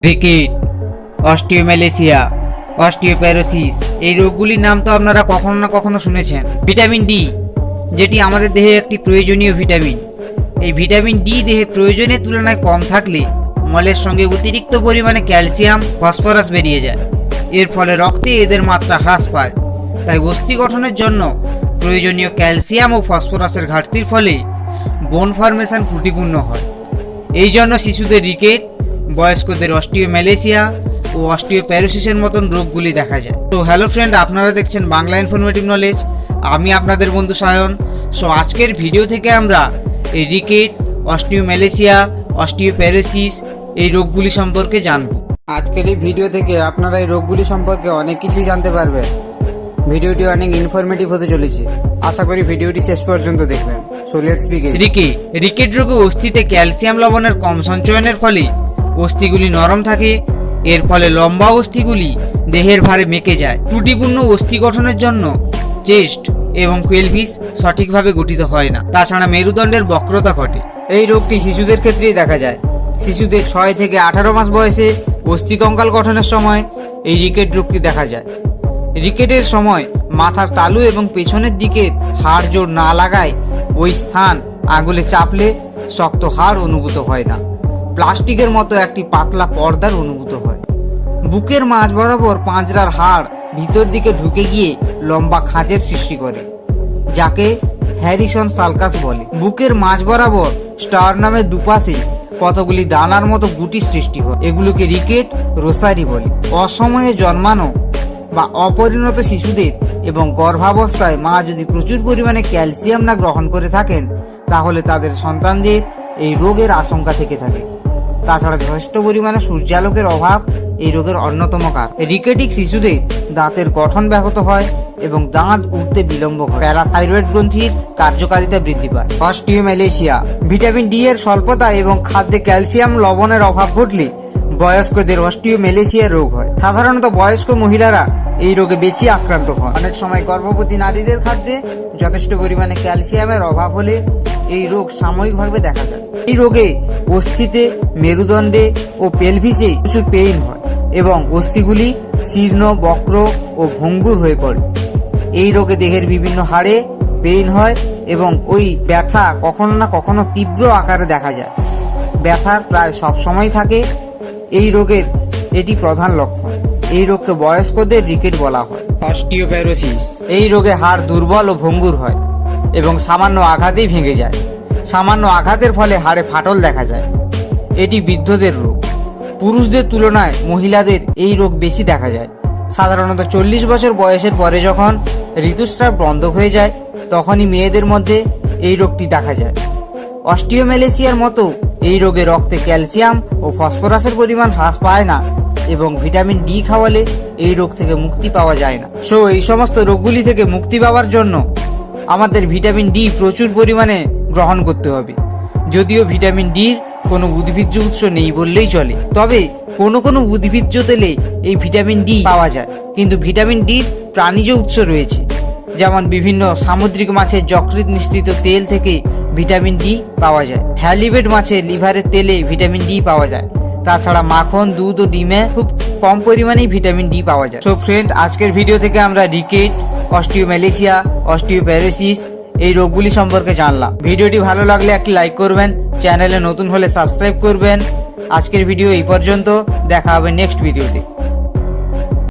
Rickets, osteomalacia, অস্টিওপ্যারোসিস এই রোগগুলির নাম তো আপনারা কখনো না কখনো শুনেছেন। ভিটামিন ডি, যেটি আমাদের দেহে একটি প্রয়োজনীয় ভিটামিন, এই ভিটামিন ডি দেহে প্রয়োজনের তুলনায় কম থাকলে মলের সঙ্গে অতিরিক্ত পরিমাণে ক্যালসিয়াম, ফসফরাস বেরিয়ে যায়। এর ফলে রক্তে এদের মাত্রা হ্রাস পায়। তাই অস্থি গঠনের জন্য প্রয়োজনীয় ক্যালসিয়াম ও ফসফরাসের ঘাটতির ফলে বোন ফর্মেশন ত্রুটিপূর্ণ হয়। এই জন্য শিশুদের রিকেট, বয়স্কদের অস্টিওম্যালেসিয়া ও অস্টিওপ্যারোসিসের মতন রোগগুলি দেখা যায়। তো হ্যালো ফ্রেন্ড, আপনারা দেখছেন বাংলা ইনফরমেটিভ নলেজ। আমি আপনাদের বন্ধু সায়ন। আজকের ভিডিও থেকে আমরা এই রিকেট, অস্টিওম্যালেসিয়া, অস্টিওপ্যারোসিস এই রোগগুলি সম্পর্কে জানব। আজকের এই ভিডিও থেকে আপনারা এই রোগগুলি সম্পর্কে অনেক কিছুই জানতে পারবেন। ভিডিওটি অনেক ইনফরমেটিভ হতে চলেছে। আশা করি ভিডিওটি শেষ পর্যন্ত দেখবেন। So let's begin. রিকেট রোগে অস্থিতে ক্যালসিয়াম লবণের কম সঞ্চয়নের ফলে অস্থিগুলি নরম থাকে। এর ফলে লম্বা অস্থিগুলি দেহের ভারে মেকে যায়। ত্রুটিপূর্ণ অস্থি গঠনের জন্য চেস্ট এবং পেলভিস সঠিকভাবে গঠিত হয় না। তাছাড়া মেরুদণ্ডের বক্রতা ঘটে। এই রোগটি শিশুদের ক্ষেত্রেই দেখা যায়। শিশুদের 6 থেকে 18 মাস বয়সে অস্থি কঙ্কাল গঠনের সময় এই রিকেট রোগটি দেখা যায়। রিকেটের সময় মাথার তালু এবং পেছনের দিকের হাড় জোড় না লাগায় ওই স্থান আঙুলে চাপলে শক্ত হাড় অনুভূত হয় না, প্লাস্টিকের মতো একটি পাতলা পর্দার অনুভূত হয়। বুকের মাঝ বরাবর পাঁজরার হাড় ভিতর দিকে ঢুকে গিয়ে লম্বা খাঁজের সৃষ্টি করে, যাকে হ্যারিসন সালকাস বলে। বুকের মাঝ বরাবর স্টারনামের দুপাশে কতগুলি দানার মতো গুটি সৃষ্টি হয়। এগুলোকে রিকেট রোসারি বলে। অসময়ে জন্মানো বা অপরিণত শিশুদের এবং গর্ভাবস্থায় মা যদি প্রচুর পরিমাণে ক্যালসিয়াম না গ্রহণ করে থাকেন, তাহলে তাদের সন্তানদের এই রোগের আশঙ্কা থেকে থাকে। তাছাড়া যথেষ্ট পরিমাণে সূর্যালোকের অভাব এই রোগের অন্যতম কারণ। রিকেটিক শিশুদের দাঁতের গঠন ব্যাহত হয় এবং দাঁত উঠতে বিলম্ব হয়। প্যারাথাইরয়েড গ্রন্থির কার্যকারিতা বৃদ্ধি পায়। অস্টিওম্যালেসিয়া, ভিটামিন ডি এর স্বল্পতা এবং খাদ্যে ক্যালসিয়াম লবণের অভাব ঘটলে বয়স্কদের অস্টিওম্যালেসিয়া রোগ হয়। সাধারণত বয়স্ক মহিলারা এই রোগে বেশি আক্রান্ত হন। অনেক সময় গর্ভবতী নারীদের খাদ্যে যথেষ্ট পরিমাণে ক্যালসিয়ামের অভাব হলে এই রোগ সাময়িকভাবে দেখা যায়। এই রোগে অস্থিতে, মেরুদণ্ডে ও পেলভিসে প্রচুর পেইন হয় এবং অস্থিগুলি শীর্ণ, বক্র ও ভঙ্গুর হয়ে পড়ে। এই রোগে দেহের বিভিন্ন হাড়ে পেইন হয় এবং ওই ব্যথা কখনো না কখনো তীব্র আকারে দেখা যায়। ব্যথা প্রায় সবসময় থাকে। এই রোগের এটি প্রধান লক্ষণ। এই রোগকে বয়স্কদের রিকেট বলা হয়। অস্টিওপ্যারোসিস, এই রোগে হাড় দুর্বল ও ভঙ্গুর হয় এবং সামান্য আঘাতেই ভেঙে যায়। সামান্য আঘাতের ফলে হাড়ে ফাটল দেখা যায়। এটি বৃদ্ধদের রোগ। পুরুষদের তুলনায় মহিলাদের এই রোগ বেশি দেখা যায়। সাধারণত 40 বছর বয়সের পরে যখন ঋতুস্রাব বন্ধ হয়ে যায়, তখনই মেয়েদের মধ্যে এই রোগটি দেখা যায়। অস্টিওম্যালেসিয়ার মতো এই রোগে রক্তে ক্যালসিয়াম ও ফসফরাসের পরিমাণ হ্রাস পায় না এবং ভিটামিন ডি খাওয়ালে এই রোগ থেকে মুক্তি পাওয়া যায় না। এই সমস্ত রোগগুলি থেকে মুক্তি পাওয়ার জন্য আমাদের ভিটামিন ডি প্রচুর পরিমাণে গ্রহণ করতে হবে। যদিও ভিটামিন ডির কোনো উদ্ভিজ্জ উৎস নেই বললেই চলে, তবে কোনো উদ্ভিজ্জ তেলে এই ভিটামিন ডি পাওয়া যায়। কিন্তু ভিটামিন ডির প্রাণীজ উৎস রয়েছে, যেমন বিভিন্ন সামুদ্রিক মাছের যকৃৎ মিশ্রিত তেল থেকে ভিটামিন ডি পাওয়া যায়। হ্যালিবেট মাছের লিভারের তেলে ভিটামিন ডি পাওয়া যায়। তাছাড়া মাখন, দুধ ও ডিমে খুব কম পরিমাণেই ভিটামিন ডি পাওয়া যায়। ফ্রেন্ড, আজকের ভিডিও থেকে আমরা রিকেট, অস্টিওম্যালেসিয়া, অস্টিওপ্যারোসিস এই রোগগুলি সম্পর্কে জানলাম। ভিডিওটি ভালো লাগলে একটি লাইক করবেন, চ্যানেলে নতুন হলে সাবস্ক্রাইব করবেন। আজকের ভিডিও এই পর্যন্ত, দেখা হবে নেক্সট ভিডিওতে।